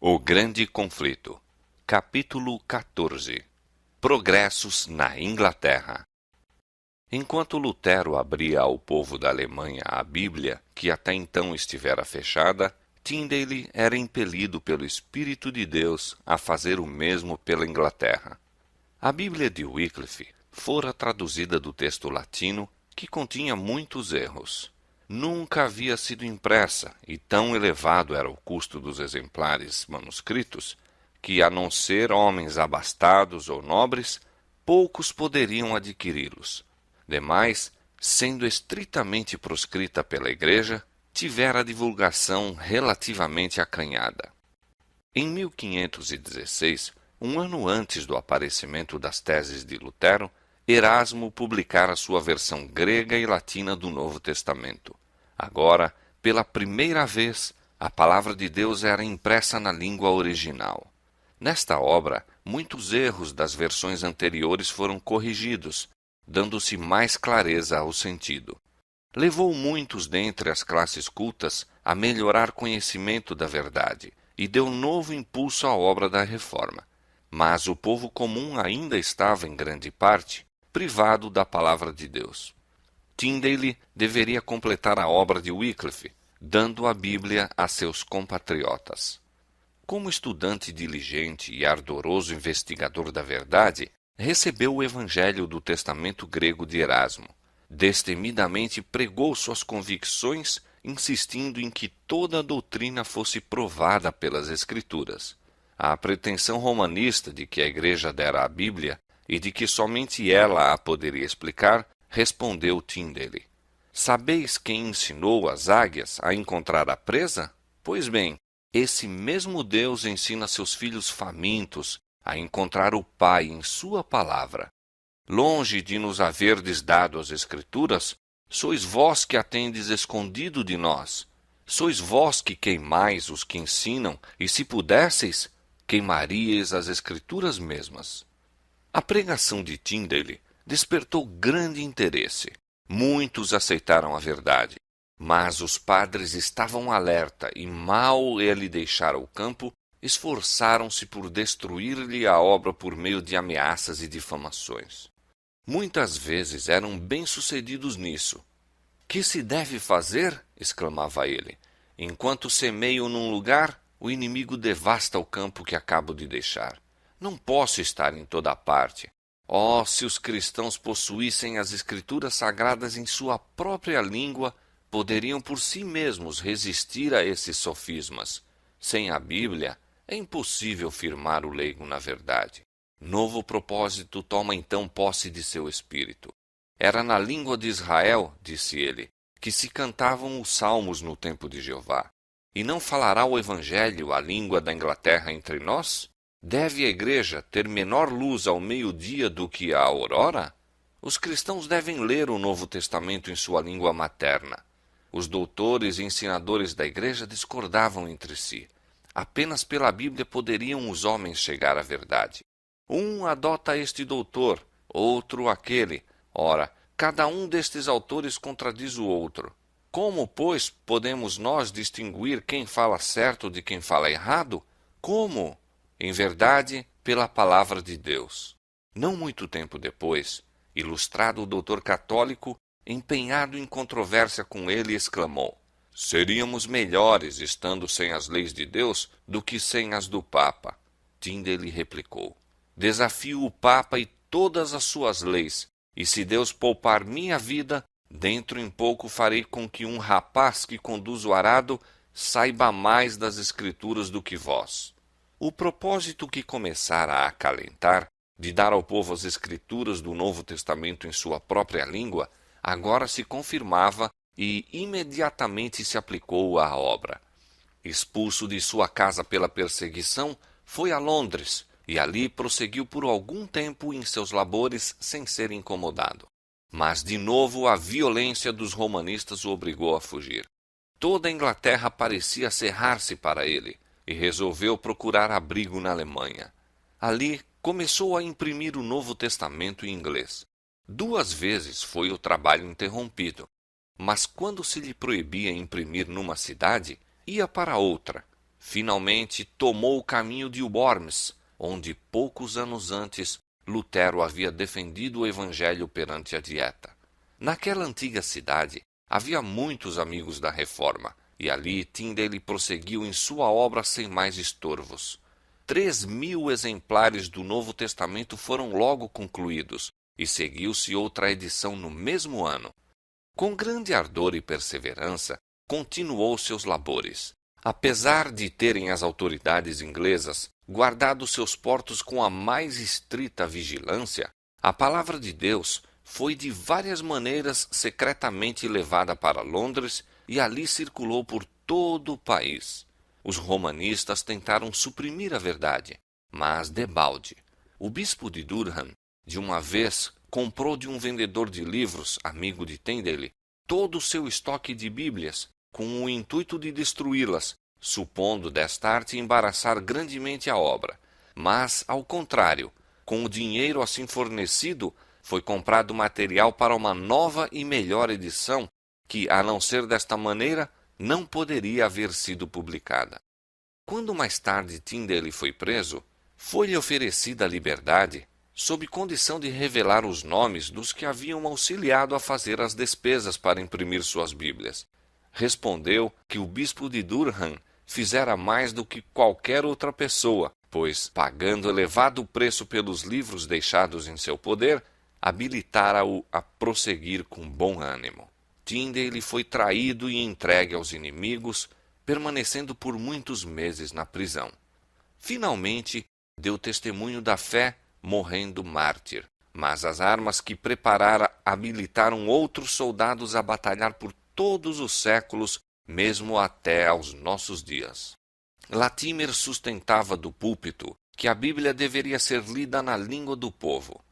O Grande Conflito. Capítulo 14. Progressos na Inglaterra. Enquanto Lutero abria ao povo da Alemanha a Bíblia, que até então estivera fechada, Tyndale era impelido pelo Espírito de Deus a fazer o mesmo pela Inglaterra. A Bíblia de Wycliffe fora traduzida do texto latino, que continha muitos erros. Nunca havia sido impressa, e tão elevado era o custo dos exemplares manuscritos, que, a não ser homens abastados ou nobres, poucos poderiam adquiri-los. Demais, sendo estritamente proscrita pela Igreja, tivera a divulgação relativamente acanhada. Em 1516, um ano antes do aparecimento das teses de Lutero, Erasmo publicara sua versão grega e latina do Novo Testamento. Agora, pela primeira vez, a palavra de Deus era impressa na língua original. Nesta obra, muitos erros das versões anteriores foram corrigidos, dando-se mais clareza ao sentido. Levou muitos dentre as classes cultas a melhorar conhecimento da verdade e deu novo impulso à obra da reforma. Mas o povo comum ainda estava, em grande parte, privado da palavra de Deus. Tyndale deveria completar a obra de Wycliffe, dando a Bíblia a seus compatriotas. Como estudante diligente e ardoroso investigador da verdade, recebeu o Evangelho do Testamento grego de Erasmo. Destemidamente pregou suas convicções, insistindo em que toda a doutrina fosse provada pelas Escrituras. A pretensão romanista de que a Igreja dera a Bíblia e de que somente ela a poderia explicar, respondeu Tyndale: sabeis quem ensinou as águias a encontrar a presa? Pois bem, esse mesmo Deus ensina seus filhos famintos a encontrar o Pai em sua palavra. Longe de nos haverdes dado as Escrituras, sois vós que a tendes escondido de nós. Sois vós que queimais os que ensinam, e se pudesseis, queimaríeis as Escrituras mesmas. A pregação de Tyndale despertou grande interesse. Muitos aceitaram a verdade, mas os padres estavam alerta e, mal ele deixara o campo, esforçaram-se por destruir-lhe a obra por meio de ameaças e difamações. Muitas vezes eram bem-sucedidos nisso. Que se deve fazer? Exclamava ele. Enquanto semeio num lugar, o inimigo devasta o campo que acabo de deixar. Não posso estar em toda parte. Oh, se os cristãos possuíssem as Escrituras Sagradas em sua própria língua, poderiam por si mesmos resistir a esses sofismas. Sem a Bíblia, é impossível firmar o leigo na verdade. Novo propósito toma então posse de seu espírito. Era na língua de Israel, disse ele, que se cantavam os salmos no tempo de Jeová. E não falará o Evangelho a língua da Inglaterra entre nós? Deve a Igreja ter menor luz ao meio-dia do que à aurora? Os cristãos devem ler o Novo Testamento em sua língua materna. Os doutores e ensinadores da Igreja discordavam entre si. Apenas pela Bíblia poderiam os homens chegar à verdade. Um adota este doutor, outro aquele. Ora, cada um destes autores contradiz o outro. Como, pois, podemos nós distinguir quem fala certo de quem fala errado? Como? Em verdade, pela palavra de Deus. Não muito tempo depois, ilustrado doutor católico, empenhado em controvérsia com ele, exclamou: seríamos melhores estando sem as leis de Deus do que sem as do Papa. Tyndale replicou: desafio o Papa e todas as suas leis, e se Deus poupar minha vida, dentro em pouco farei com que um rapaz que conduz o arado saiba mais das Escrituras do que vós. O propósito que começara a acalentar, de dar ao povo as Escrituras do Novo Testamento em sua própria língua, agora se confirmava e imediatamente se aplicou à obra. Expulso de sua casa pela perseguição, foi a Londres e ali prosseguiu por algum tempo em seus labores sem ser incomodado. Mas de novo a violência dos romanistas o obrigou a fugir. Toda a Inglaterra parecia cerrar-se para ele, e resolveu procurar abrigo na Alemanha. Ali começou a imprimir o Novo Testamento em inglês. 2 vezes foi o trabalho interrompido, mas quando se lhe proibia imprimir numa cidade, ia para outra, finalmente tomou o caminho de Worms, onde poucos anos antes Lutero havia defendido o evangelho perante a Dieta. Naquela antiga cidade havia muitos amigos da Reforma, e ali Tyndale prosseguiu em sua obra sem mais estorvos. 3.000 exemplares do Novo Testamento foram logo concluídos, e seguiu-se outra edição no mesmo ano. Com grande ardor e perseverança, continuou seus labores. Apesar de terem as autoridades inglesas guardado seus portos com a mais estrita vigilância, a palavra de Deus foi de várias maneiras secretamente levada para Londres e ali circulou por todo o país. Os romanistas tentaram suprimir a verdade, mas debalde. O bispo de Durham, de uma vez, comprou de um vendedor de livros, amigo de Tyndale, todo o seu estoque de Bíblias, com o intuito de destruí-las, supondo desta arte embaraçar grandemente a obra. Mas, ao contrário, com o dinheiro assim fornecido, foi comprado material para uma nova e melhor edição, que, a não ser desta maneira, não poderia haver sido publicada. Quando mais tarde Tyndale foi preso, foi-lhe oferecida a liberdade, sob condição de revelar os nomes dos que haviam auxiliado a fazer as despesas para imprimir suas Bíblias. Respondeu que o bispo de Durham fizera mais do que qualquer outra pessoa, pois, pagando elevado preço pelos livros deixados em seu poder, habilitara-o a prosseguir com bom ânimo. Tyndale foi traído e entregue aos inimigos, permanecendo por muitos meses na prisão. Finalmente, deu testemunho da fé, morrendo mártir, mas as armas que preparara habilitaram outros soldados a batalhar por todos os séculos, mesmo até aos nossos dias. Latimer sustentava do púlpito que a Bíblia deveria ser lida na língua do povo.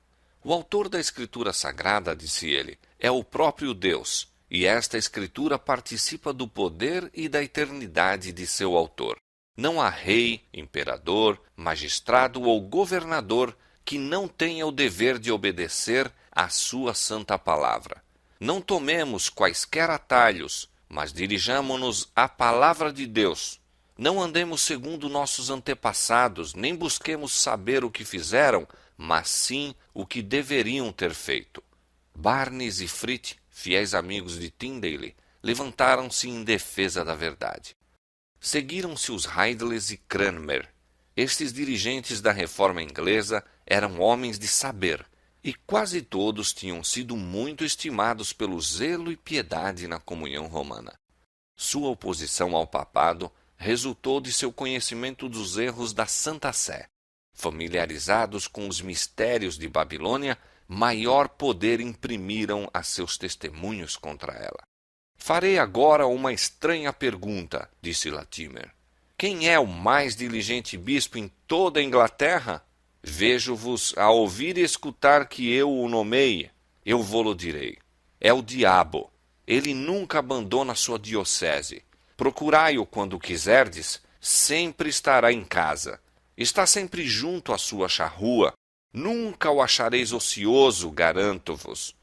O autor da Escritura Sagrada, disse ele, é o próprio Deus, e esta Escritura participa do poder e da eternidade de seu autor. Não há rei, imperador, magistrado ou governador que não tenha o dever de obedecer à sua santa palavra. Não tomemos quaisquer atalhos, mas dirijamo-nos à palavra de Deus. Não andemos segundo nossos antepassados, nem busquemos saber o que fizeram, mas sim o que deveriam ter feito. Barnes e Fritz, fiéis amigos de Tyndale, levantaram-se em defesa da verdade. Seguiram-se os Ridleys e Cranmer. Estes dirigentes da reforma inglesa eram homens de saber, e quase todos tinham sido muito estimados pelo zelo e piedade na comunhão romana. Sua oposição ao papado resultou de seu conhecimento dos erros da Santa Sé. Familiarizados com os mistérios de Babilônia, maior poder imprimiram a seus testemunhos contra ela. Farei agora uma estranha pergunta, disse Latimer. Quem é o mais diligente bispo em toda a Inglaterra? Vejo-vos a ouvir e escutar que eu o nomeie. Eu vô-lo direi. É o diabo. Ele nunca abandona sua diocese. Procurai-o quando quiserdes, sempre estará em casa. Está sempre junto à sua charrua. Nunca o achareis ocioso, garanto-vos.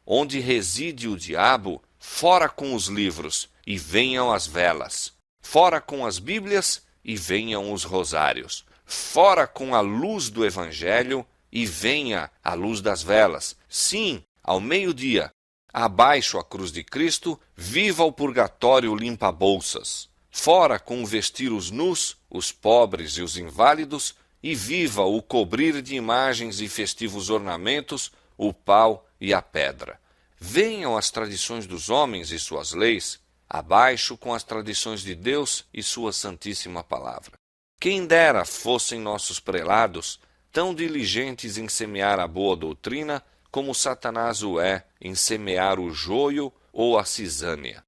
Onde reside o diabo, fora com os livros, e venham as velas. Fora com as Bíblias, e venham os rosários. Fora com a luz do Evangelho, e venha a luz das velas. Sim, ao meio-dia. Abaixo a cruz de Cristo, viva o purgatório limpa-bolsas. Fora com vestir os nus, os pobres e os inválidos, e viva o cobrir de imagens e festivos ornamentos, o pau e a pedra. Venham as tradições dos homens e suas leis, abaixo com as tradições de Deus e sua santíssima palavra. Quem dera fossem nossos prelados tão diligentes em semear a boa doutrina, como Satanás o é em semear o joio ou a cisânia.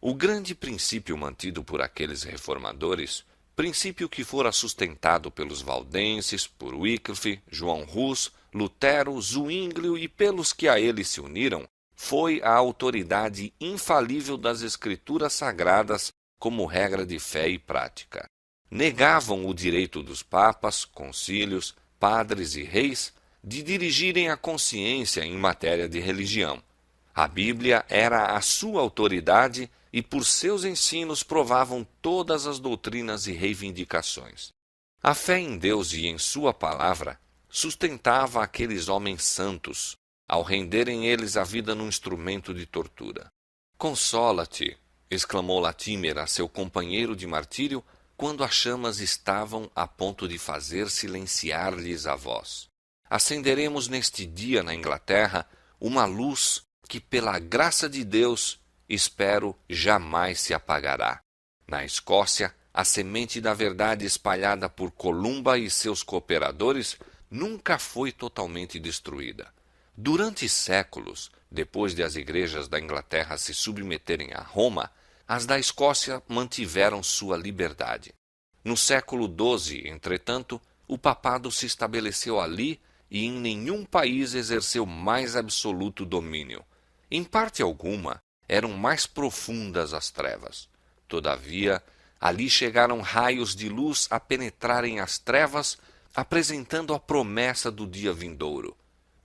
O grande princípio mantido por aqueles reformadores, princípio que fora sustentado pelos valdenses, por Wycliffe, João Hus, Lutero, Zwinglio e pelos que a ele se uniram, foi a autoridade infalível das Escrituras Sagradas como regra de fé e prática. Negavam o direito dos papas, concílios, padres e reis de dirigirem a consciência em matéria de religião. A Bíblia era a sua autoridade e por seus ensinos provavam todas as doutrinas e reivindicações. A fé em Deus e em sua palavra sustentava aqueles homens santos, ao renderem eles a vida num instrumento de tortura. Consola-te, exclamou Latimer a seu companheiro de martírio, quando as chamas estavam a ponto de fazer silenciar-lhes a voz. Acenderemos neste dia na Inglaterra uma luz que, pela graça de Deus, espero jamais se apagará. Na Escócia, a semente da verdade espalhada por Columba e seus cooperadores nunca foi totalmente destruída. Durante séculos, depois de as igrejas da Inglaterra se submeterem a Roma, as da Escócia mantiveram sua liberdade. No século XII, entretanto, o papado se estabeleceu ali e em nenhum país exerceu mais absoluto domínio. Em parte alguma, eram mais profundas as trevas. Todavia, ali chegaram raios de luz a penetrarem as trevas, apresentando a promessa do dia vindouro.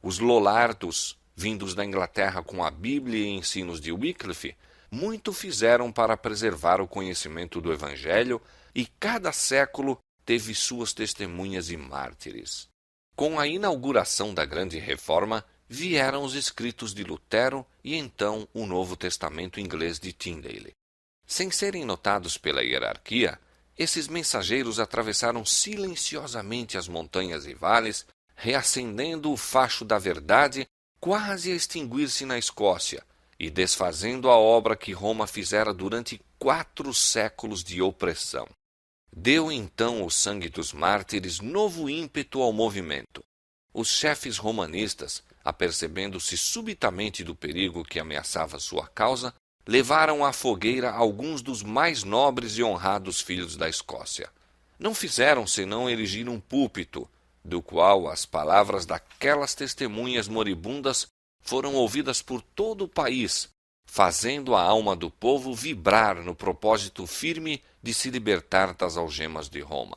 Os Lollardos, vindos da Inglaterra com a Bíblia e ensinos de Wycliffe, muito fizeram para preservar o conhecimento do Evangelho, e cada século teve suas testemunhas e mártires. Com a inauguração da Grande Reforma, vieram os escritos de Lutero e então o Novo Testamento inglês de Tyndale. Sem serem notados pela hierarquia, esses mensageiros atravessaram silenciosamente as montanhas e vales, reacendendo o facho da verdade quase a extinguir-se na Escócia e desfazendo a obra que Roma fizera durante 4 séculos de opressão. Deu então o sangue dos mártires novo ímpeto ao movimento. Os chefes romanistas, apercebendo-se subitamente do perigo que ameaçava sua causa, levaram à fogueira alguns dos mais nobres e honrados filhos da Escócia. Não fizeram senão erigir um púlpito, do qual as palavras daquelas testemunhas moribundas foram ouvidas por todo o país, fazendo a alma do povo vibrar no propósito firme de se libertar das algemas de Roma.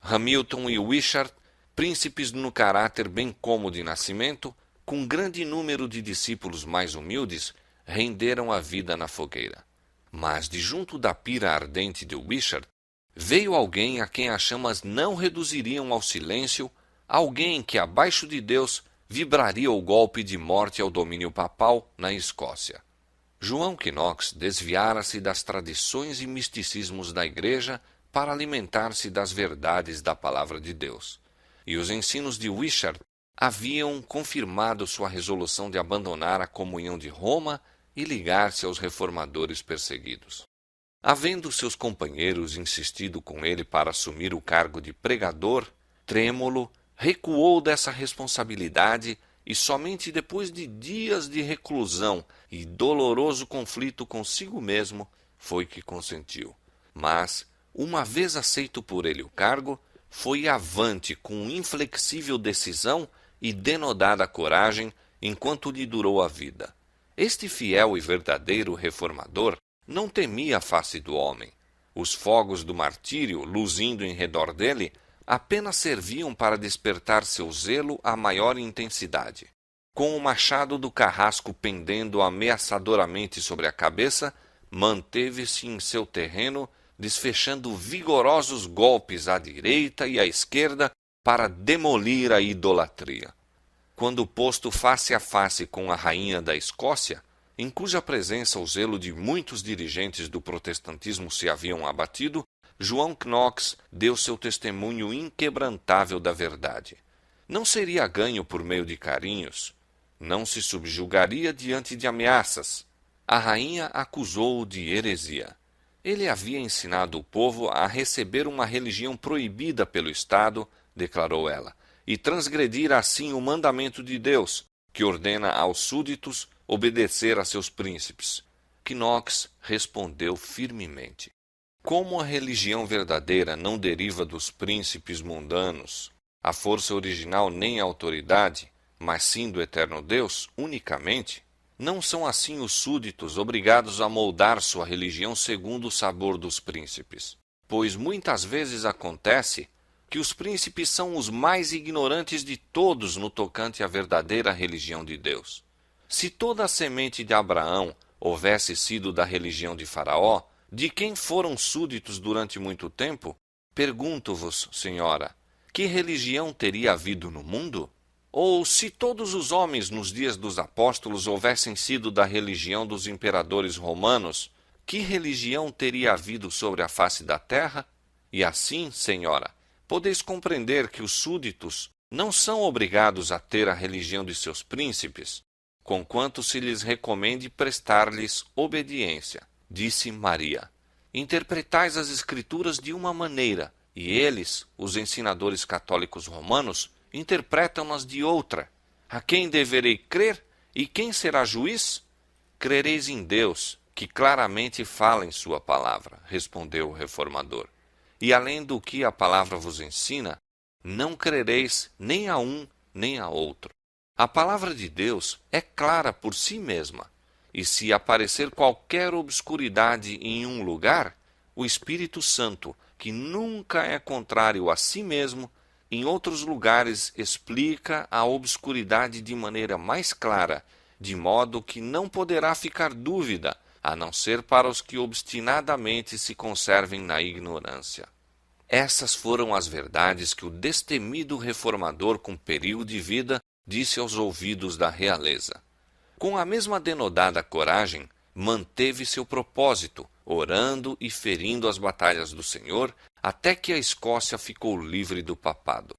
Hamilton e Wishart, príncipes no caráter bem como de nascimento, com grande número de discípulos mais humildes, renderam a vida na fogueira. Mas de junto da pira ardente de Wishart, veio alguém a quem as chamas não reduziriam ao silêncio, alguém que, abaixo de Deus, vibraria o golpe de morte ao domínio papal na Escócia. João Knox desviara-se das tradições e misticismos da Igreja para alimentar-se das verdades da Palavra de Deus. E os ensinos de Wishart haviam confirmado sua resolução de abandonar a comunhão de Roma e ligar-se aos reformadores perseguidos. Havendo seus companheiros insistido com ele para assumir o cargo de pregador, trêmulo, recuou dessa responsabilidade e somente depois de dias de reclusão e doloroso conflito consigo mesmo foi que consentiu. Mas, uma vez aceito por ele o cargo, foi avante com inflexível decisão e denodada coragem enquanto lhe durou a vida. Este fiel e verdadeiro reformador não temia a face do homem. Os fogos do martírio, luzindo em redor dele, apenas serviam para despertar seu zelo a maior intensidade. Com o machado do carrasco pendendo ameaçadoramente sobre a cabeça, manteve-se em seu terreno, desfechando vigorosos golpes à direita e à esquerda para demolir a idolatria. Quando posto face a face com a rainha da Escócia, em cuja presença o zelo de muitos dirigentes do protestantismo se haviam abatido, João Knox deu seu testemunho inquebrantável da verdade. Não seria ganho por meio de carinhos. Não se subjugaria diante de ameaças. A rainha acusou-o de heresia. Ele havia ensinado o povo a receber uma religião proibida pelo Estado, declarou ela, e transgredir assim o mandamento de Deus, que ordena aos súditos obedecer a seus príncipes. Knox respondeu firmemente: como a religião verdadeira não deriva dos príncipes mundanos, a força original nem a autoridade, mas sim do eterno Deus unicamente, não são assim os súditos obrigados a moldar sua religião segundo o sabor dos príncipes. Pois muitas vezes acontece que os príncipes são os mais ignorantes de todos no tocante à verdadeira religião de Deus. Se toda a semente de Abraão houvesse sido da religião de Faraó, de quem foram súditos durante muito tempo, pergunto-vos, senhora, que religião teria havido no mundo? Ou se todos os homens nos dias dos apóstolos houvessem sido da religião dos imperadores romanos, que religião teria havido sobre a face da terra? E assim, senhora, podeis compreender que os súditos não são obrigados a ter a religião de seus príncipes, conquanto se lhes recomende prestar-lhes obediência, disse Maria. Interpretais as Escrituras de uma maneira, e eles, os ensinadores católicos romanos, interpretam-nas de outra. A quem deverei crer? E quem será juiz? Crereis em Deus, que claramente fala em sua palavra, respondeu o reformador. E além do que a palavra vos ensina, não crereis nem a um nem a outro. A palavra de Deus é clara por si mesma, e se aparecer qualquer obscuridade em um lugar, o Espírito Santo, que nunca é contrário a si mesmo, em outros lugares explica a obscuridade de maneira mais clara, de modo que não poderá ficar dúvida, a não ser para os que obstinadamente se conservem na ignorância. Essas foram as verdades que o destemido reformador com perigo de vida disse aos ouvidos da realeza. Com a mesma denodada coragem, manteve seu propósito, orando e ferindo as batalhas do Senhor, até que a Escócia ficou livre do papado.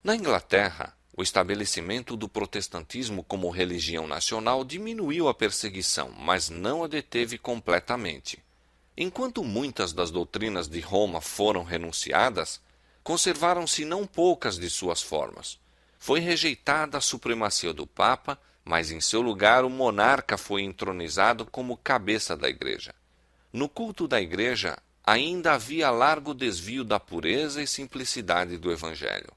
Na Inglaterra, o estabelecimento do protestantismo como religião nacional diminuiu a perseguição, mas não a deteve completamente. Enquanto muitas das doutrinas de Roma foram renunciadas, conservaram-se não poucas de suas formas. Foi rejeitada a supremacia do Papa, mas em seu lugar o monarca foi entronizado como cabeça da Igreja. No culto da Igreja, ainda havia largo desvio da pureza e simplicidade do Evangelho.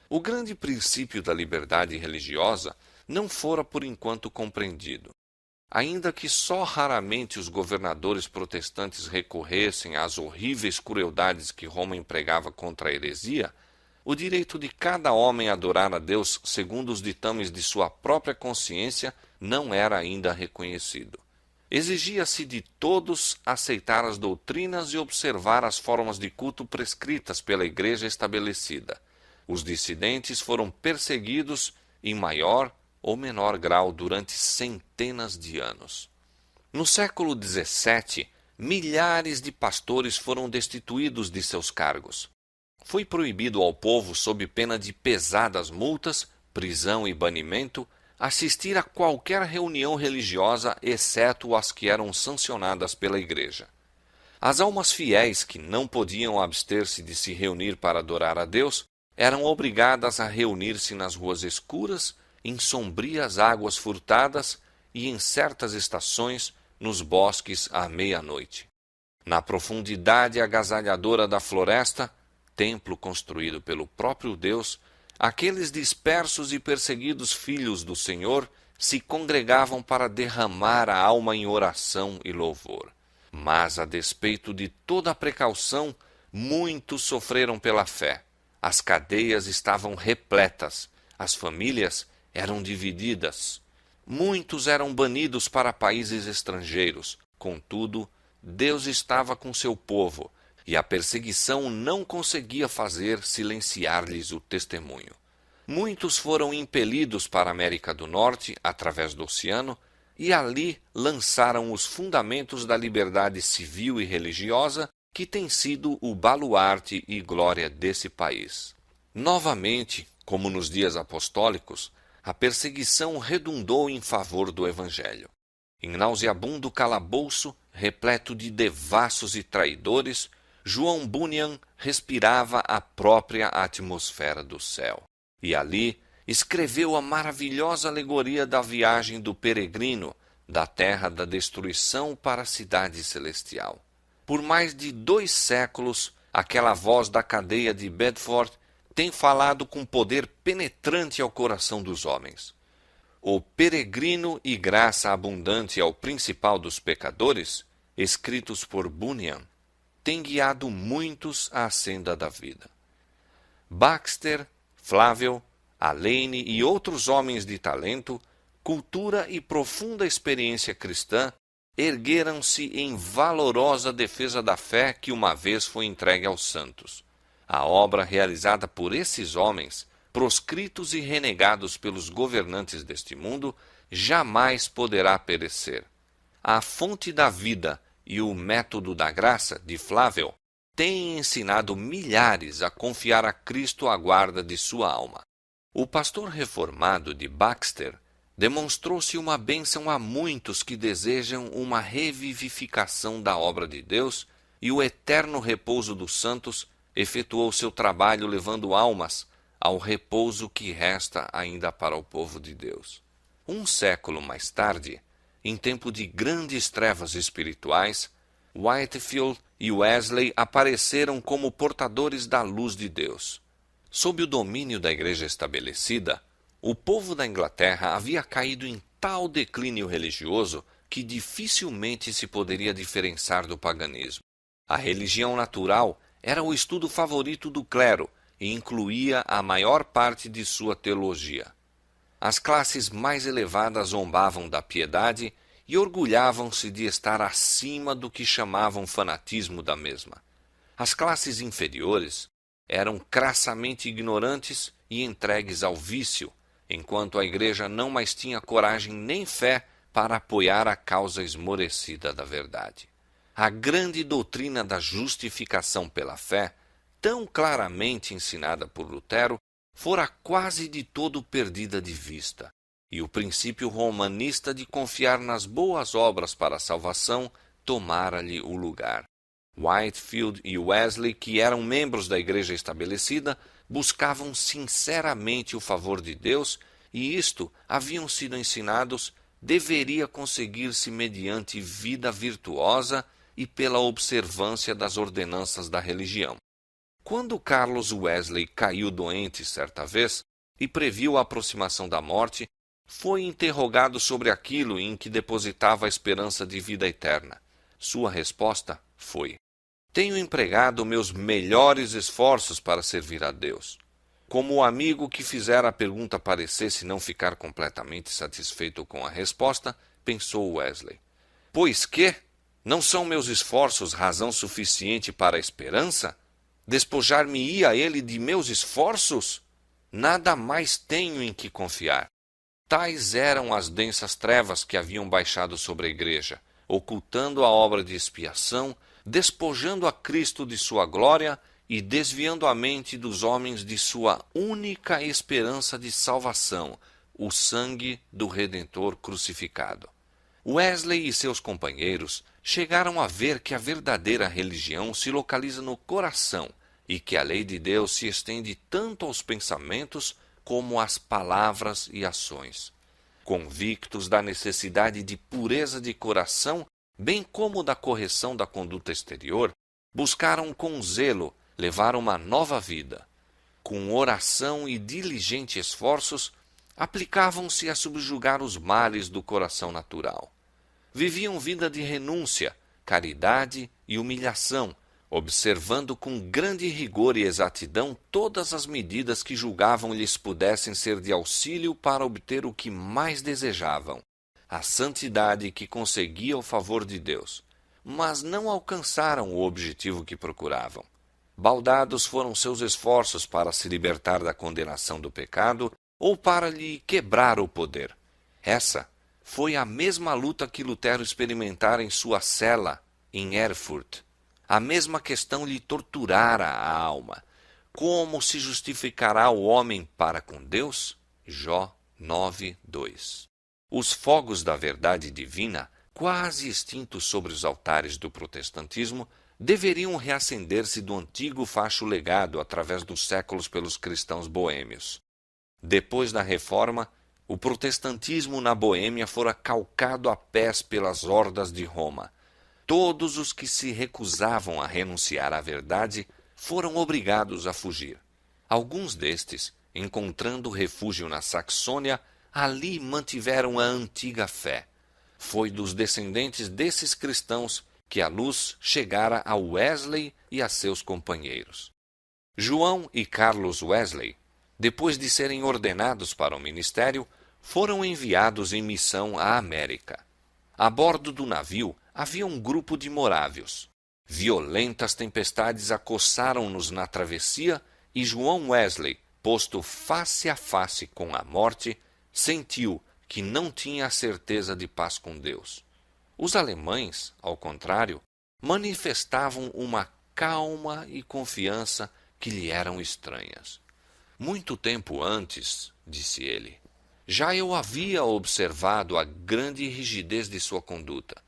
O grande princípio da liberdade religiosa não fora por enquanto compreendido. Ainda que só raramente os governadores protestantes recorressem às horríveis crueldades que Roma empregava contra a heresia, o direito de cada homem a adorar a Deus segundo os ditames de sua própria consciência não era ainda reconhecido. Exigia-se de todos aceitar as doutrinas e observar as formas de culto prescritas pela Igreja estabelecida. Os dissidentes foram perseguidos em maior ou menor grau durante centenas de anos. No século XVII, milhares de pastores foram destituídos de seus cargos. Foi proibido ao povo, sob pena de pesadas multas, prisão e banimento, assistir a qualquer reunião religiosa, exceto as que eram sancionadas pela Igreja. As almas fiéis que não podiam abster-se de se reunir para adorar a Deus eram obrigadas a reunir-se nas ruas escuras, em sombrias águas furtadas e, em certas estações, nos bosques à meia-noite. Na profundidade agasalhadora da floresta, templo construído pelo próprio Deus, aqueles dispersos e perseguidos filhos do Senhor se congregavam para derramar a alma em oração e louvor. Mas, a despeito de toda a precaução, muitos sofreram pela fé. As cadeias estavam repletas, as famílias eram divididas. Muitos eram banidos para países estrangeiros. Contudo, Deus estava com seu povo, e a perseguição não conseguia fazer silenciar-lhes o testemunho. Muitos foram impelidos para a América do Norte, através do oceano, e ali lançaram os fundamentos da liberdade civil e religiosa, que tem sido o baluarte e glória desse país. Novamente, como nos dias apostólicos, a perseguição redundou em favor do Evangelho. Em nauseabundo calabouço, repleto de devassos e traidores, João Bunyan respirava a própria atmosfera do céu. E ali escreveu a maravilhosa alegoria da viagem do peregrino da terra da destruição para a cidade celestial. Por mais de 2 séculos, aquela voz da cadeia de Bedford tem falado com poder penetrante ao coração dos homens. O Peregrino e Graça Abundante ao Principal dos Pecadores, escritos por Bunyan, tem guiado muitos à senda da vida. Baxter, Flavel, Alane e outros homens de talento cultura e profunda experiência cristã ergueram-se em valorosa defesa da fé que uma vez foi entregue aos santos. A obra realizada por esses homens, proscritos e renegados pelos governantes deste mundo, jamais poderá perecer. A fonte da vida e o método da graça, de Flavel, têm ensinado milhares a confiar a Cristo a guarda de sua alma. O pastor reformado de Baxter demonstrou-se uma bênção a muitos que desejam uma revivificação da obra de Deus, e o eterno repouso dos santos efetuou seu trabalho levando almas ao repouso que resta ainda para o povo de Deus. Um século mais tarde, em tempo de grandes trevas espirituais, Whitefield e Wesley apareceram como portadores da luz de Deus. Sob o domínio da Igreja estabelecida, o povo da Inglaterra havia caído em tal declínio religioso que dificilmente se poderia diferenciar do paganismo. A religião natural era o estudo favorito do clero e incluía a maior parte de sua teologia. As classes mais elevadas zombavam da piedade e orgulhavam-se de estar acima do que chamavam fanatismo da mesma. As classes inferiores eram crassamente ignorantes e entregues ao vício, enquanto a Igreja não mais tinha coragem nem fé para apoiar a causa esmorecida da verdade. A grande doutrina da justificação pela fé, tão claramente ensinada por Lutero, fora quase de todo perdida de vista, e o princípio romanista de confiar nas boas obras para a salvação tomara-lhe o lugar. Whitefield e Wesley, que eram membros da Igreja estabelecida, buscavam sinceramente o favor de Deus, e isto, haviam sido ensinados, deveria conseguir-se mediante vida virtuosa e pela observância das ordenanças da religião. Quando Carlos Wesley caiu doente certa vez e previu a aproximação da morte, foi interrogado sobre aquilo em que depositava a esperança de vida eterna. Sua resposta foi: tenho empregado meus melhores esforços para servir a Deus. Como o amigo que fizera a pergunta parecesse não ficar completamente satisfeito com a resposta, pensou Wesley: pois que? Não são meus esforços razão suficiente para a esperança? Despojar-me-ia ele de meus esforços? Nada mais tenho em que confiar. Tais eram as densas trevas que haviam baixado sobre a Igreja, ocultando a obra de expiação, despojando a Cristo de sua glória e desviando a mente dos homens de sua única esperança de salvação, o sangue do Redentor crucificado. Wesley e seus companheiros chegaram a ver que a verdadeira religião se localiza no coração e que a lei de Deus se estende tanto aos pensamentos como às palavras e ações. Convictos da necessidade de pureza de coração, bem como da correção da conduta exterior, buscaram com zelo levar uma nova vida. Com oração e diligentes esforços, aplicavam-se a subjugar os males do coração natural. Viviam vida de renúncia, caridade e humilhação, observando com grande rigor e exatidão todas as medidas que julgavam lhes pudessem ser de auxílio para obter o que mais desejavam, a santidade que conseguia o favor de Deus, mas não alcançaram o objetivo que procuravam. Baldados foram seus esforços para se libertar da condenação do pecado ou para lhe quebrar o poder. Essa foi a mesma luta que Lutero experimentara em sua cela em Erfurt. A mesma questão lhe torturara a alma. Como se justificará o homem para com Deus? Jó 9:2. Os fogos da verdade divina, quase extintos sobre os altares do protestantismo, deveriam reacender-se do antigo facho legado através dos séculos pelos cristãos boêmios. Depois da Reforma, o protestantismo na Boêmia fora calcado a pés pelas hordas de Roma. Todos os que se recusavam a renunciar à verdade foram obrigados a fugir. Alguns destes, encontrando refúgio na Saxônia, ali mantiveram a antiga fé. Foi dos descendentes desses cristãos que a luz chegara a Wesley e a seus companheiros. João e Carlos Wesley, depois de serem ordenados para o ministério, foram enviados em missão à América. A bordo do navio havia um grupo de morávios. Violentas tempestades acossaram-nos na travessia e João Wesley, posto face a face com a morte, sentiu que não tinha a certeza de paz com Deus. Os alemães, ao contrário, manifestavam uma calma e confiança que lhe eram estranhas. Muito tempo antes, disse ele, já eu havia observado a grande rigidez de sua conduta.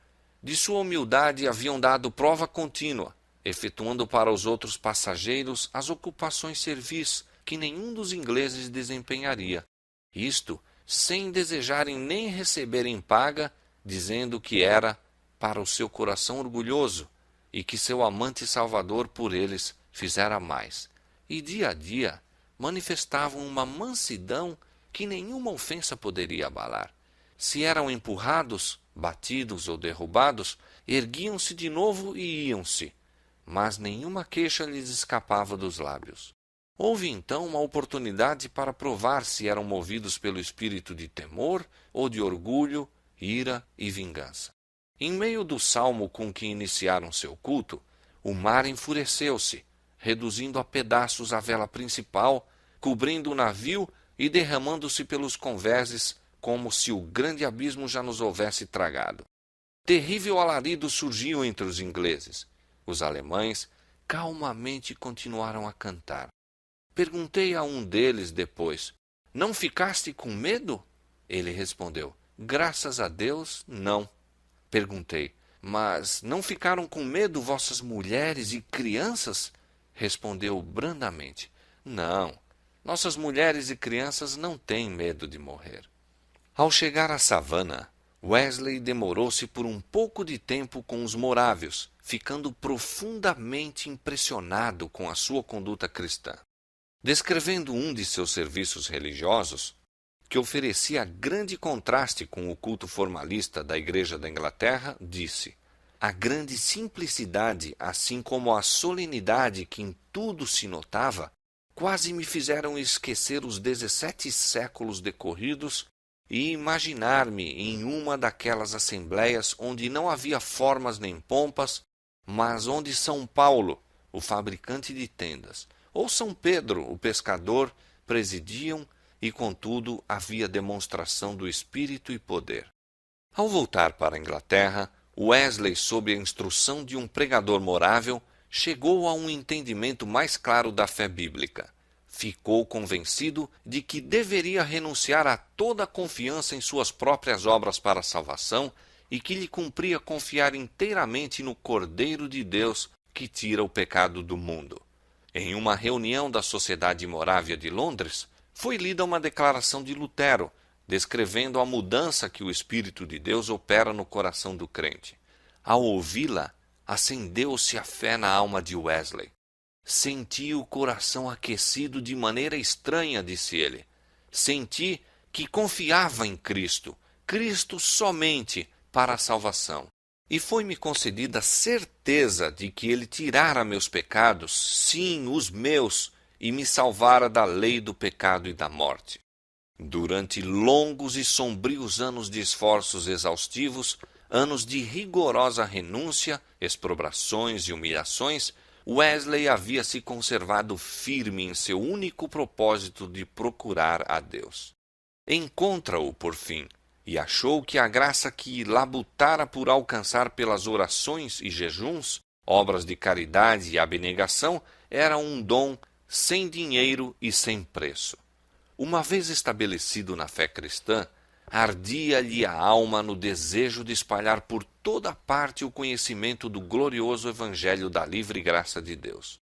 De sua humildade haviam dado prova contínua, efetuando para os outros passageiros as ocupações servis que nenhum dos ingleses desempenharia. Isto sem desejarem nem receberem paga, dizendo que era para o seu coração orgulhoso e que seu amante salvador por eles fizera mais. E dia a dia manifestavam uma mansidão que nenhuma ofensa poderia abalar. Se eram empurrados, batidos ou derrubados, erguiam-se de novo e iam-se, mas nenhuma queixa lhes escapava dos lábios. Houve então uma oportunidade para provar se eram movidos pelo espírito de temor ou de orgulho, ira e vingança. Em meio do salmo com que iniciaram seu culto, o mar enfureceu-se, reduzindo a pedaços a vela principal, cobrindo o navio e derramando-se pelos convéses como se o grande abismo já nos houvesse tragado. Terrível alarido surgiu entre os ingleses. Os alemães calmamente continuaram a cantar. Perguntei a um deles depois, não ficaste com medo? Ele respondeu, graças a Deus, não. Perguntei, mas não ficaram com medo vossas mulheres e crianças? Respondeu brandamente, não, nossas mulheres e crianças não têm medo de morrer. Ao chegar à savana, Wesley demorou-se por um pouco de tempo com os morávios, ficando profundamente impressionado com a sua conduta cristã. Descrevendo um de seus serviços religiosos, que oferecia grande contraste com o culto formalista da Igreja da Inglaterra, disse: a grande simplicidade, assim como a solenidade que em tudo se notava, quase me fizeram esquecer os 17 séculos decorridos e imaginar-me em uma daquelas assembleias onde não havia formas nem pompas, mas onde São Paulo, o fabricante de tendas, ou São Pedro, o pescador, presidiam e, contudo, havia demonstração do espírito e poder. Ao voltar para a Inglaterra, Wesley, sob a instrução de um pregador morável, chegou a um entendimento mais claro da fé bíblica. Ficou convencido de que deveria renunciar a toda a confiança em suas próprias obras para a salvação e que lhe cumpria confiar inteiramente no Cordeiro de Deus que tira o pecado do mundo. Em uma reunião da Sociedade Morávia de Londres, foi lida uma declaração de Lutero, descrevendo a mudança que o Espírito de Deus opera no coração do crente. Ao ouvi-la, acendeu-se a fé na alma de Wesley. Senti o coração aquecido de maneira estranha, disse ele. Senti que confiava em Cristo, Cristo somente, para a salvação. E foi-me concedida a certeza de que ele tirara meus pecados, sim, os meus, e me salvara da lei do pecado e da morte. Durante longos e sombrios anos de esforços exaustivos, anos de rigorosa renúncia, exprobrações e humilhações, Wesley havia se conservado firme em seu único propósito de procurar a Deus. Encontra-o, por fim, e achou que a graça que labutara por alcançar pelas orações e jejuns, obras de caridade e abnegação, era um dom sem dinheiro e sem preço. Uma vez estabelecido na fé cristã, ardia-lhe a alma no desejo de espalhar por toda parte o conhecimento do glorioso Evangelho da livre graça de Deus.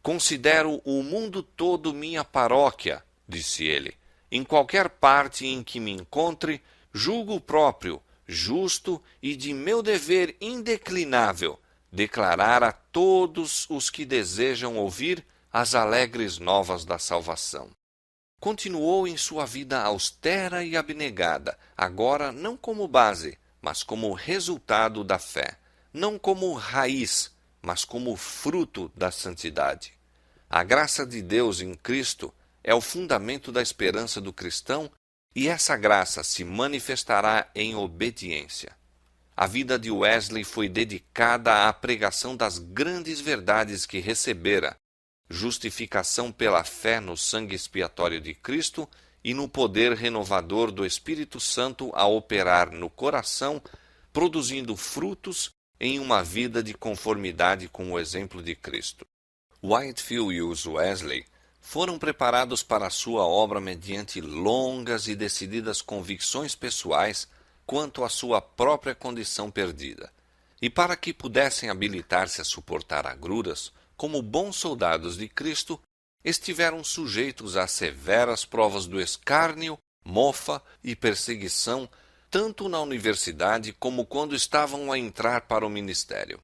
Considero o mundo todo minha paróquia, disse ele. Em qualquer parte em que me encontre, julgo próprio, justo e de meu dever indeclinável declarar a todos os que desejam ouvir as alegres novas da salvação. Continuou em sua vida austera e abnegada, agora não como base, mas como resultado da fé, não como raiz, mas como fruto da santidade. A graça de Deus em Cristo é o fundamento da esperança do cristão E essa graça se manifestará em obediência. A vida de Wesley foi dedicada à pregação das grandes verdades que recebera: justificação pela fé no sangue expiatório de Cristo e no poder renovador do Espírito Santo a operar no coração, produzindo frutos em uma vida de conformidade com o exemplo de Cristo. Whitefield e os Wesley foram preparados para a sua obra mediante longas e decididas convicções pessoais quanto à sua própria condição perdida. E para que pudessem habilitar-se a suportar agruras, como bons soldados de Cristo, estiveram sujeitos a severas provas do escárnio, mofa e perseguição, tanto na universidade como quando estavam a entrar para o ministério.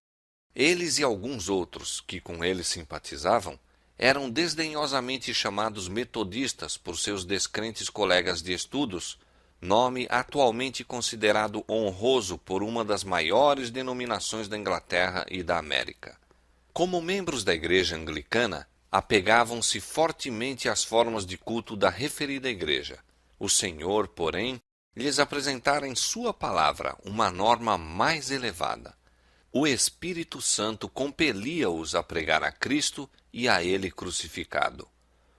Eles e alguns outros que com eles simpatizavam eram desdenhosamente chamados metodistas por seus descrentes colegas de estudos, nome atualmente considerado honroso por uma das maiores denominações da Inglaterra e da América. Como membros da Igreja Anglicana, apegavam-se fortemente às formas de culto da referida igreja. O Senhor, porém, lhes apresentara em sua palavra uma norma mais elevada. O Espírito Santo compelia-os a pregar a Cristo e a Ele crucificado.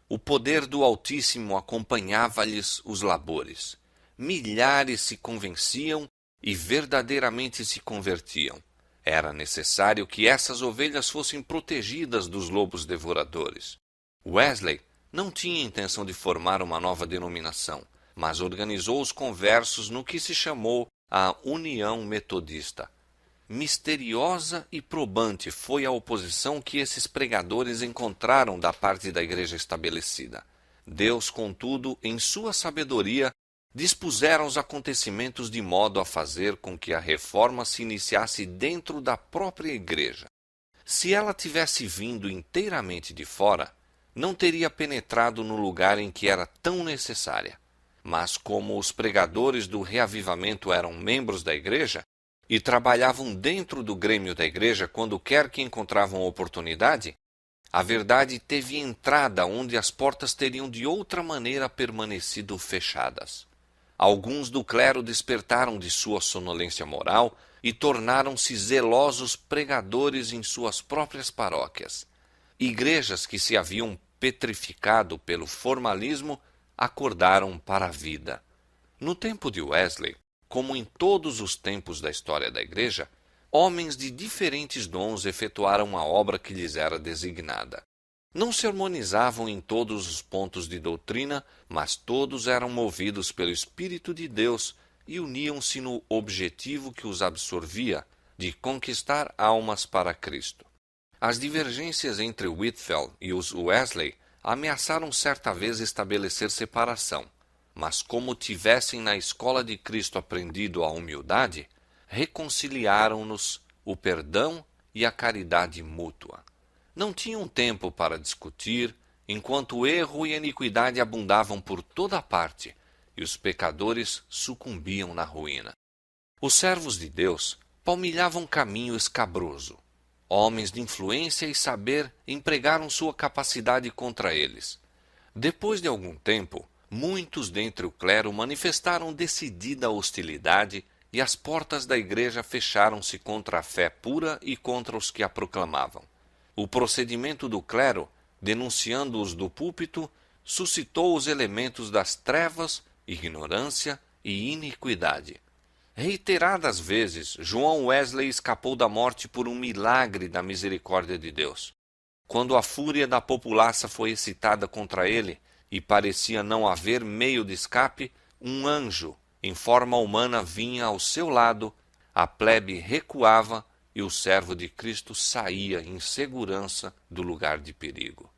O poder do Altíssimo acompanhava-lhes os labores. Milhares se convenciam e verdadeiramente se convertiam. Era necessário que essas ovelhas fossem protegidas dos lobos devoradores. Wesley não tinha intenção de formar uma nova denominação, mas organizou os conversos no que se chamou a União Metodista. Misteriosa e probante foi a oposição que esses pregadores encontraram da parte da igreja estabelecida. Deus, contudo, em sua sabedoria, dispusera os acontecimentos de modo a fazer com que a reforma se iniciasse dentro da própria igreja. Se ela tivesse vindo inteiramente de fora, não teria penetrado no lugar em que era tão necessária. Mas como os pregadores do reavivamento eram membros da igreja e trabalhavam dentro do grêmio da igreja quando quer que encontravam oportunidade, a verdade teve entrada onde as portas teriam de outra maneira permanecido fechadas. Alguns do clero despertaram de sua sonolência moral e tornaram-se zelosos pregadores em suas próprias paróquias. Igrejas que se haviam petrificado pelo formalismo acordaram para a vida. No tempo de Wesley, como em todos os tempos da história da igreja, homens de diferentes dons efetuaram a obra que lhes era designada. Não sermonizavam em todos os pontos de doutrina, mas todos eram movidos pelo Espírito de Deus e uniam-se no objetivo que os absorvia, de conquistar almas para Cristo. As divergências entre Whitefield e os Wesley ameaçaram certa vez estabelecer separação, mas como tivessem na escola de Cristo aprendido a humildade, reconciliaram-nos o perdão e a caridade mútua. Não tinham tempo para discutir, enquanto o erro e a iniquidade abundavam por toda parte, e os pecadores sucumbiam na ruína. Os servos de Deus palmilhavam caminho escabroso. Homens de influência e saber empregaram sua capacidade contra eles. Depois de algum tempo, muitos dentre o clero manifestaram decidida hostilidade e as portas da igreja fecharam-se contra a fé pura e contra os que a proclamavam. O procedimento do clero, denunciando-os do púlpito, suscitou os elementos das trevas, ignorância e iniquidade. Reiteradas vezes, João Wesley escapou da morte por um milagre da misericórdia de Deus. Quando a fúria da populaça foi excitada contra ele e parecia não haver meio de escape, um anjo, em forma humana, vinha ao seu lado, a plebe recuava e o servo de Cristo saía em segurança do lugar de perigo.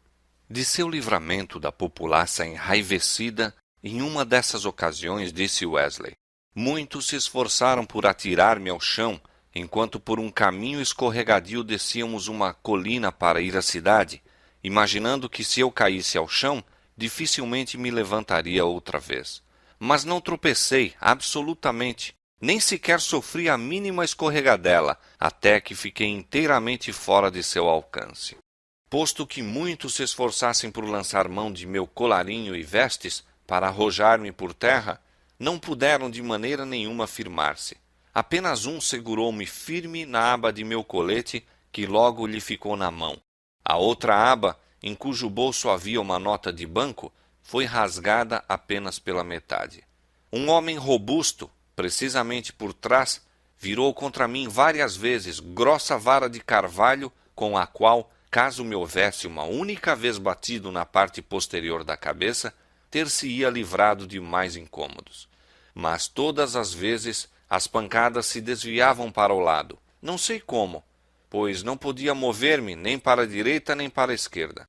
De seu livramento da populaça enraivecida, em uma dessas ocasiões disse Wesley: muitos se esforçaram por atirar-me ao chão, enquanto por um caminho escorregadio descíamos uma colina para ir à cidade, imaginando que se eu caísse ao chão, dificilmente me levantaria outra vez. Mas não tropecei, absolutamente, nem sequer sofri a mínima escorregadela, até que fiquei inteiramente fora de seu alcance. Posto que muitos se esforçassem por lançar mão de meu colarinho e vestes, para arrojar-me por terra, não puderam de maneira nenhuma firmar-se. Apenas um segurou-me firme na aba de meu colete, que logo lhe ficou na mão. A outra aba, em cujo bolso havia uma nota de banco, foi rasgada apenas pela metade. Um homem robusto, precisamente por trás, virou contra mim várias vezes grossa vara de carvalho, com a qual, caso me houvesse uma única vez batido na parte posterior da cabeça, ter-se-ia livrado de mais incômodos. Mas todas as vezes as pancadas se desviavam para o lado, não sei como, pois não podia mover-me nem para a direita nem para a esquerda.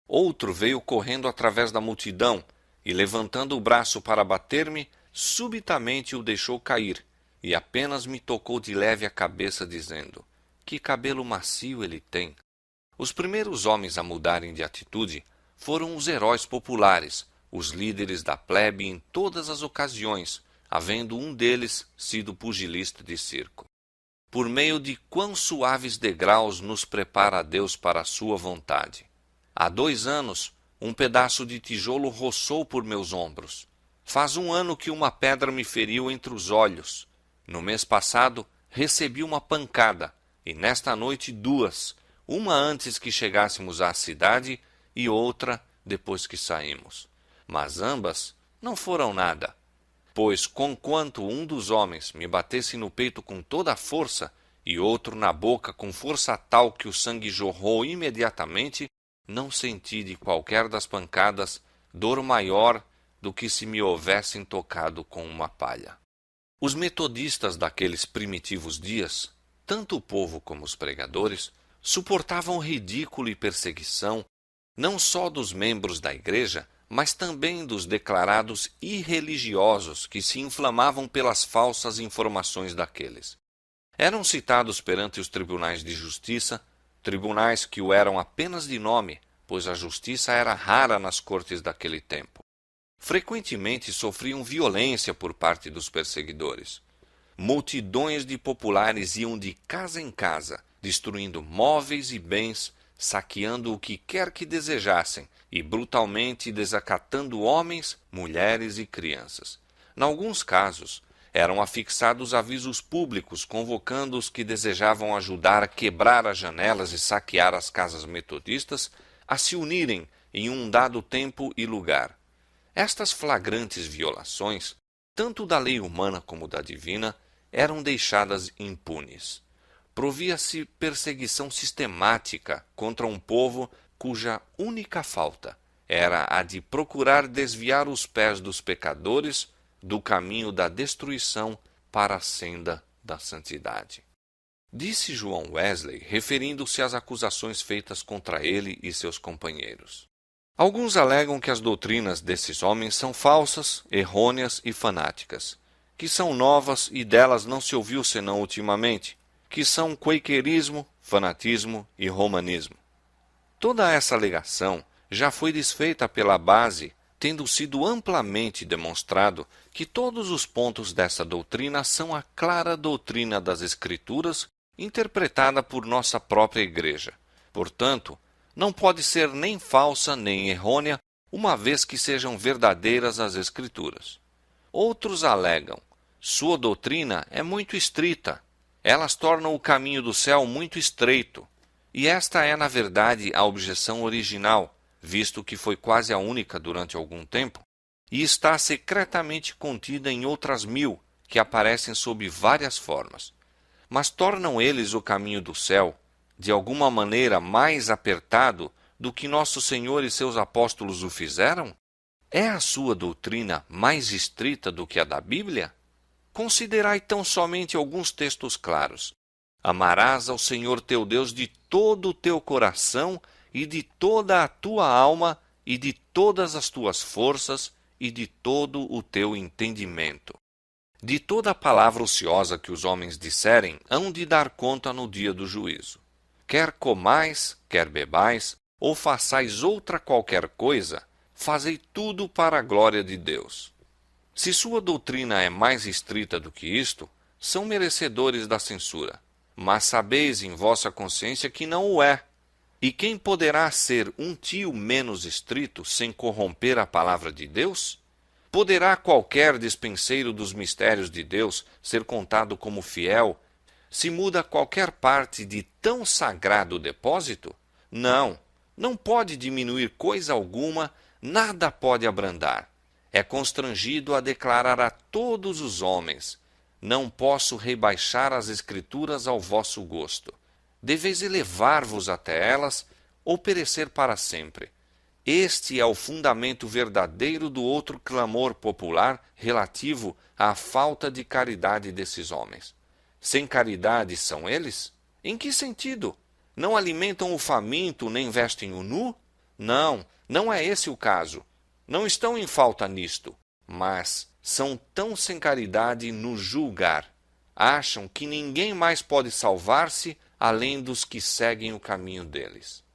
Outro veio correndo através da multidão e, levantando o braço para bater-me, subitamente o deixou cair e apenas me tocou de leve a cabeça, dizendo: "Que cabelo macio ele tem!" Os primeiros homens a mudarem de atitude foram os heróis populares, os líderes da plebe em todas as ocasiões, havendo um deles sido pugilista de circo. Por meio de quão suaves degraus nos prepara Deus para a sua vontade. Há 2 anos, um pedaço de tijolo roçou por meus ombros. Faz 1 ano que uma pedra me feriu entre os olhos. No mês passado, recebi uma pancada, e nesta noite 2, uma antes que chegássemos à cidade e outra depois que saímos. Mas ambas não foram nada, pois conquanto um dos homens me batesse no peito com toda a força e outro na boca com força tal que o sangue jorrou imediatamente, não senti de qualquer das pancadas dor maior do que se me houvessem tocado com uma palha. Os metodistas daqueles primitivos dias, tanto o povo como os pregadores, suportavam ridículo e perseguição, não só dos membros da igreja, mas também dos declarados irreligiosos que se inflamavam pelas falsas informações daqueles. Eram citados perante os tribunais de justiça, tribunais que o eram apenas de nome, pois a justiça era rara nas cortes daquele tempo. Frequentemente sofriam violência por parte dos perseguidores. Multidões de populares iam de casa em casa, destruindo móveis e bens, saqueando o que quer que desejassem e brutalmente desacatando homens, mulheres e crianças. Em alguns casos, eram afixados avisos públicos convocando os que desejavam ajudar a quebrar as janelas e saquear as casas metodistas a se unirem em um dado tempo e lugar. Estas flagrantes violações, tanto da lei humana como da divina, eram deixadas impunes. Provia-se perseguição sistemática contra um povo cuja única falta era a de procurar desviar os pés dos pecadores do caminho da destruição para a senda da santidade. Disse João Wesley, referindo-se às acusações feitas contra ele e seus companheiros: "Alguns alegam que as doutrinas desses homens são falsas, errôneas e fanáticas, que são novas e delas não se ouviu senão ultimamente, que são quakerismo, fanatismo e romanismo." Toda essa alegação já foi desfeita pela base, tendo sido amplamente demonstrado que todos os pontos dessa doutrina são a clara doutrina das Escrituras, interpretada por nossa própria Igreja. Portanto, não pode ser nem falsa nem errônea, uma vez que sejam verdadeiras as Escrituras. Outros alegam: sua doutrina é muito estrita, elas tornam o caminho do céu muito estreito. E esta é, na verdade, a objeção original, visto que foi quase a única durante algum tempo, e está secretamente contida em outras 1000, que aparecem sob várias formas. Mas tornam eles o caminho do céu, de alguma maneira, mais apertado do que nosso Senhor e seus apóstolos o fizeram? É a sua doutrina mais estrita do que a da Bíblia? Considerai tão somente alguns textos claros. Amarás ao Senhor teu Deus de todo o teu coração e de toda a tua alma e de todas as tuas forças e de todo o teu entendimento. De toda a palavra ociosa que os homens disserem, hão de dar conta no dia do juízo. Quer comais, quer bebais, ou façais outra qualquer coisa, fazei tudo para a glória de Deus. Se sua doutrina é mais estrita do que isto, são merecedores da censura. Mas sabeis em vossa consciência que não o é. E quem poderá ser um tio menos estrito sem corromper a palavra de Deus? Poderá qualquer despenseiro dos mistérios de Deus ser contado como fiel se muda qualquer parte de tão sagrado depósito? Não, não pode diminuir coisa alguma, nada pode abrandar. É constrangido a declarar a todos os homens: não posso rebaixar as Escrituras ao vosso gosto. Deveis elevar-vos até elas, ou perecer para sempre. Este é o fundamento verdadeiro do outro clamor popular relativo à falta de caridade desses homens. Sem caridade são eles? Em que sentido? Não alimentam o faminto nem vestem o nu? Não, não é esse o caso. Não estão em falta nisto, mas são tão sem caridade no julgar. Acham que ninguém mais pode salvar-se além dos que seguem o caminho deles.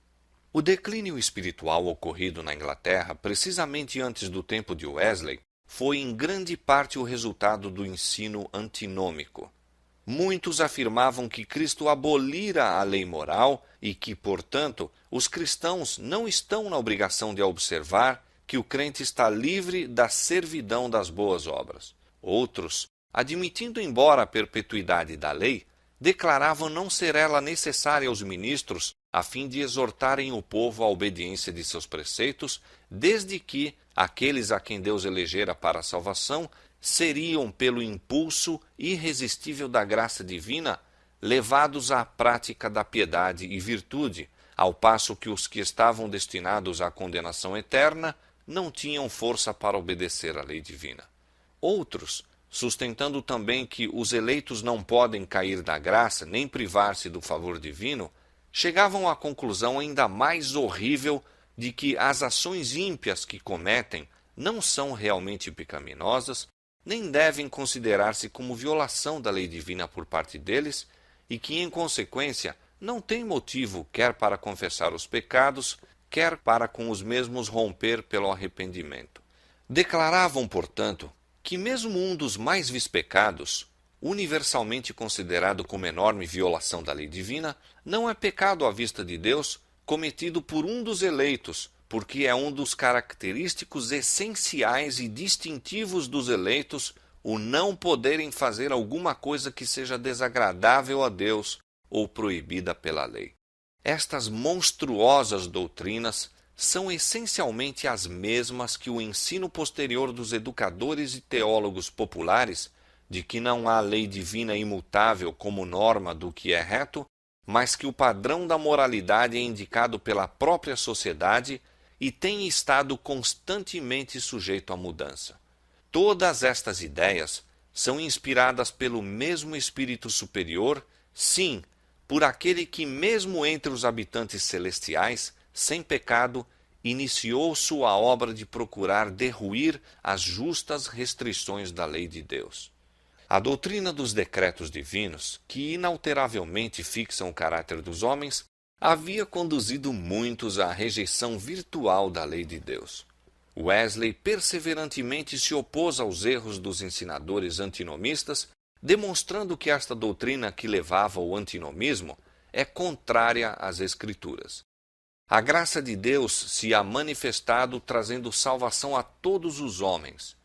O declínio espiritual ocorrido na Inglaterra, precisamente antes do tempo de Wesley, foi em grande parte o resultado do ensino antinômico. Muitos afirmavam que Cristo abolira a lei moral e que, portanto, os cristãos não estão na obrigação de observar que o crente está livre da servidão das boas obras. Outros, admitindo embora a perpetuidade da lei, declaravam não ser ela necessária aos ministros a fim de exortarem o povo à obediência de seus preceitos, desde que aqueles a quem Deus elegera para a salvação seriam, pelo impulso irresistível da graça divina, levados à prática da piedade e virtude, ao passo que os que estavam destinados à condenação eterna não tinham força para obedecer à lei divina. Outros, sustentando também que os eleitos não podem cair da graça nem privar-se do favor divino, chegavam à conclusão ainda mais horrível de que as ações ímpias que cometem não são realmente pecaminosas, nem devem considerar-se como violação da lei divina por parte deles, e que, em consequência, não têm motivo quer para confessar os pecados, quer para com os mesmos romper pelo arrependimento. Declaravam, portanto, que mesmo um dos mais vis pecados, universalmente considerado como enorme violação da lei divina, não é pecado à vista de Deus cometido por um dos eleitos, porque é um dos característicos essenciais e distintivos dos eleitos o não poderem fazer alguma coisa que seja desagradável a Deus ou proibida pela lei. Estas monstruosas doutrinas são essencialmente as mesmas que o ensino posterior dos educadores e teólogos populares, de que não há lei divina imutável como norma do que é reto, mas que o padrão da moralidade é indicado pela própria sociedade e tem estado constantemente sujeito à mudança. Todas estas ideias são inspiradas pelo mesmo Espírito Superior, sim, por aquele que, mesmo entre os habitantes celestiais, sem pecado, iniciou sua obra de procurar derruir as justas restrições da lei de Deus. A doutrina dos decretos divinos, que inalteravelmente fixam o caráter dos homens, havia conduzido muitos à rejeição virtual da lei de Deus. Wesley perseverantemente se opôs aos erros dos ensinadores antinomistas, demonstrando que esta doutrina que levava ao antinomismo é contrária às Escrituras. A graça de Deus se há manifestado trazendo salvação a todos os homens.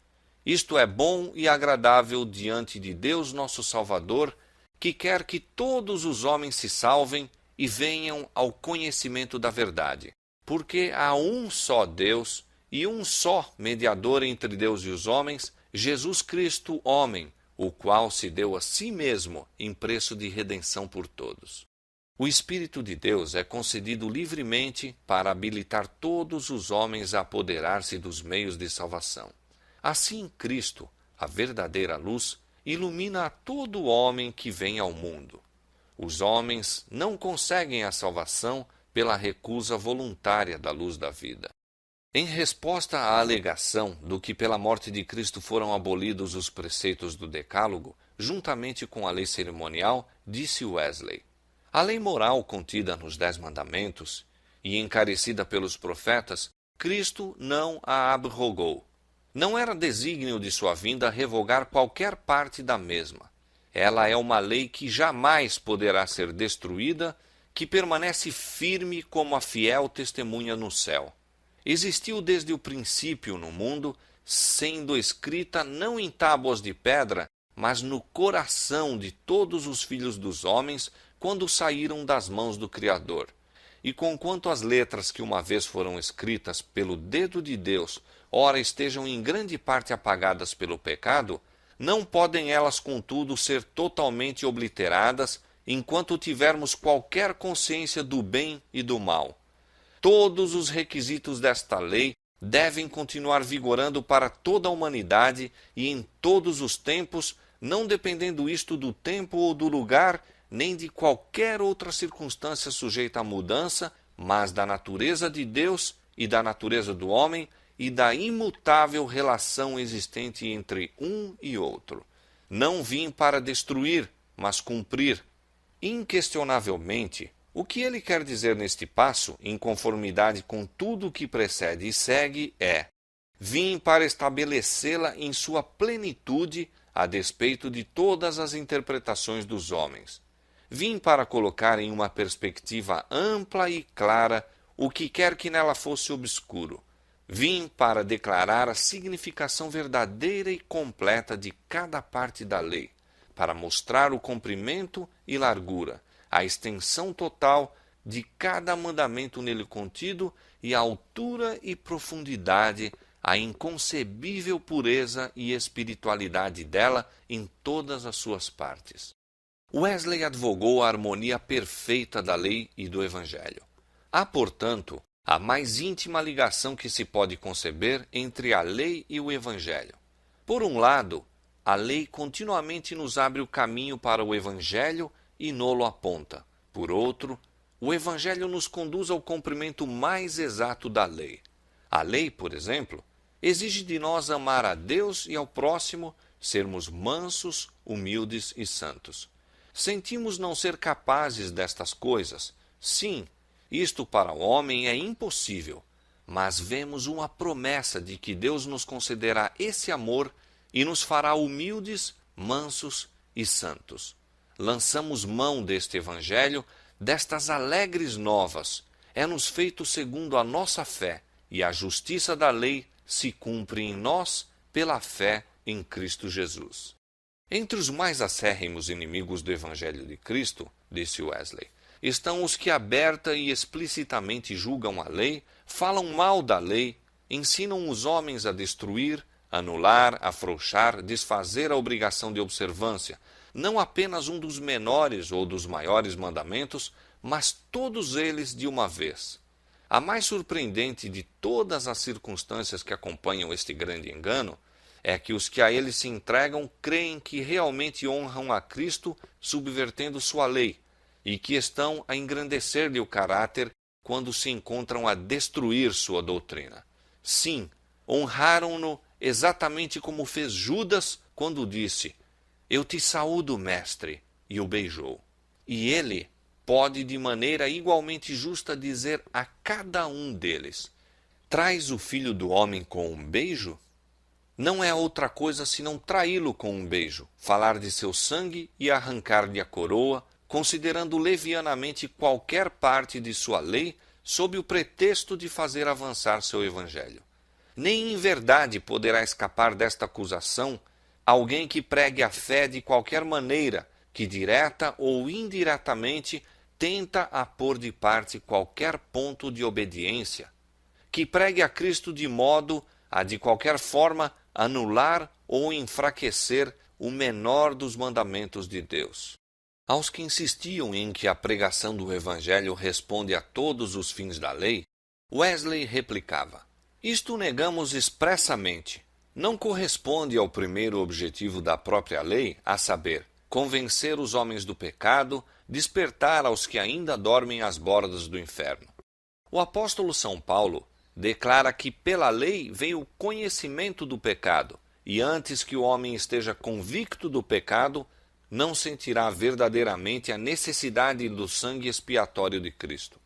Isto é bom e agradável diante de Deus nosso Salvador, que quer que todos os homens se salvem e venham ao conhecimento da verdade, porque há um só Deus e um só mediador entre Deus e os homens, Jesus Cristo, homem, o qual se deu a si mesmo em preço de redenção por todos. O Espírito de Deus é concedido livremente para habilitar todos os homens a apoderar-se dos meios de salvação. Assim, Cristo, a verdadeira luz, ilumina a todo homem que vem ao mundo. Os homens não conseguem a salvação pela recusa voluntária da luz da vida. Em resposta à alegação do que pela morte de Cristo foram abolidos os preceitos do Decálogo, juntamente com a lei cerimonial, disse Wesley: a lei moral contida nos 10 mandamentos e encarecida pelos profetas, Cristo não a abrogou. Não era desígnio de sua vinda revogar qualquer parte da mesma. Ela é uma lei que jamais poderá ser destruída, que permanece firme como a fiel testemunha no céu. Existiu desde o princípio no mundo, sendo escrita não em tábuas de pedra, mas no coração de todos os filhos dos homens, quando saíram das mãos do Criador. E conquanto as letras que uma vez foram escritas pelo dedo de Deus, ora estejam em grande parte apagadas pelo pecado, não podem elas, contudo, ser totalmente obliteradas, enquanto tivermos qualquer consciência do bem e do mal. Todos os requisitos desta lei devem continuar vigorando para toda a humanidade e em todos os tempos, não dependendo isto do tempo ou do lugar, nem de qualquer outra circunstância sujeita à mudança, mas da natureza de Deus e da natureza do homem e da imutável relação existente entre um e outro. Não vim para destruir, mas cumprir. Inquestionavelmente, o que ele quer dizer neste passo, em conformidade com tudo o que precede e segue, é: vim para estabelecê-la em sua plenitude, a despeito de todas as interpretações dos homens. Vim para colocar em uma perspectiva ampla e clara o que quer que nela fosse obscuro. Vim para declarar a significação verdadeira e completa de cada parte da lei, para mostrar o comprimento e largura, a extensão total de cada mandamento nele contido e a altura e profundidade, a inconcebível pureza e espiritualidade dela em todas as suas partes. Wesley advogou a harmonia perfeita da lei e do Evangelho. Há, portanto, a mais íntima ligação que se pode conceber entre a lei e o Evangelho. Por um lado, a lei continuamente nos abre o caminho para o Evangelho e nolo aponta. Por outro, o Evangelho nos conduz ao cumprimento mais exato da lei. A lei, por exemplo, exige de nós amar a Deus e ao próximo, sermos mansos, humildes e santos. Sentimos não ser capazes destas coisas. Sim, isto para o homem é impossível, mas vemos uma promessa de que Deus nos concederá esse amor e nos fará humildes, mansos e santos. Lançamos mão deste Evangelho, destas alegres novas. É-nos feito segundo a nossa fé, e a justiça da lei se cumpre em nós pela fé em Cristo Jesus. Entre os mais acérrimos inimigos do Evangelho de Cristo, disse Wesley, estão os que aberta e explicitamente julgam a lei, falam mal da lei, ensinam os homens a destruir, anular, afrouxar, desfazer a obrigação de observância, não apenas um dos menores ou dos maiores mandamentos, mas todos eles de uma vez. A mais surpreendente de todas as circunstâncias que acompanham este grande engano é que os que a ele se entregam creem que realmente honram a Cristo subvertendo sua lei e que estão a engrandecer-lhe o caráter quando se encontram a destruir sua doutrina. Sim, honraram-no exatamente como fez Judas quando disse: "Eu te saúdo, mestre", e o beijou. E ele pode de maneira igualmente justa dizer a cada um deles: "Traz o Filho do Homem com um beijo?" Não é outra coisa senão traí-lo com um beijo, falar de seu sangue e arrancar-lhe a coroa, considerando levianamente qualquer parte de sua lei sob o pretexto de fazer avançar seu evangelho. Nem em verdade poderá escapar desta acusação alguém que pregue a fé de qualquer maneira, que direta ou indiretamente tenta a pôr de parte qualquer ponto de obediência, que pregue a Cristo de modo a de qualquer forma anular ou enfraquecer o menor dos mandamentos de Deus. Aos que insistiam em que a pregação do Evangelho responde a todos os fins da lei, Wesley replicava: "Isto negamos expressamente. Não corresponde ao primeiro objetivo da própria lei, a saber, convencer os homens do pecado, despertar aos que ainda dormem às bordas do inferno. O apóstolo São Paulo declara que pela lei vem o conhecimento do pecado, e antes que o homem esteja convicto do pecado, não sentirá verdadeiramente a necessidade do sangue expiatório de Cristo.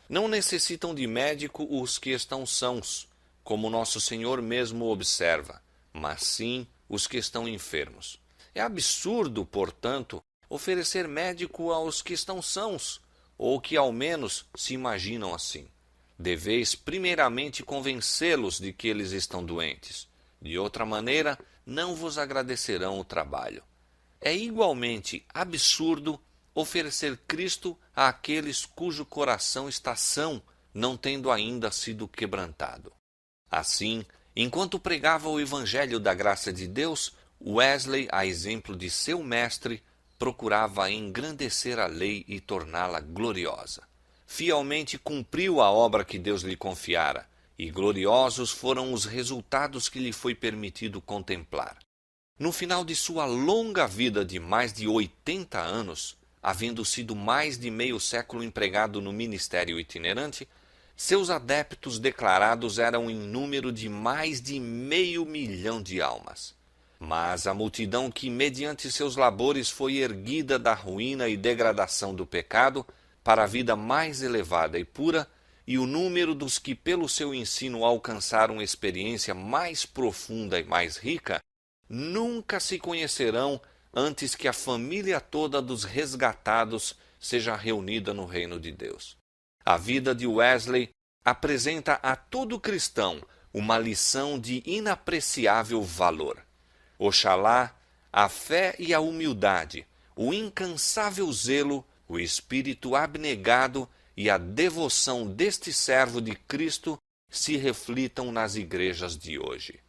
Não necessitam de médico os que estão sãos, como nosso Senhor mesmo observa, mas sim os que estão enfermos. É absurdo, portanto, oferecer médico aos que estão sãos, ou que ao menos se imaginam assim. Deveis primeiramente convencê-los de que eles estão doentes. De outra maneira, não vos agradecerão o trabalho. É igualmente absurdo oferecer Cristo àqueles cujo coração está são, não tendo ainda sido quebrantado. Assim, enquanto pregava o Evangelho da graça de Deus, Wesley, a exemplo de seu mestre, procurava engrandecer a lei e torná-la gloriosa. Fielmente cumpriu a obra que Deus lhe confiara, e gloriosos foram os resultados que lhe foi permitido contemplar. No final de sua longa vida de mais de 80 anos, havendo sido mais de meio século empregado no ministério itinerante, seus adeptos declarados eram em número de mais de 500 mil de almas. Mas a multidão que, mediante seus labores, foi erguida da ruína e degradação do pecado para a vida mais elevada e pura, e o número dos que pelo seu ensino alcançaram experiência mais profunda e mais rica, nunca se conhecerão antes que a família toda dos resgatados seja reunida no reino de Deus. A vida de Wesley apresenta a todo cristão uma lição de inapreciável valor. Oxalá a fé e a humildade, o incansável zelo, o espírito abnegado e a devoção deste servo de Cristo se reflitam nas igrejas de hoje.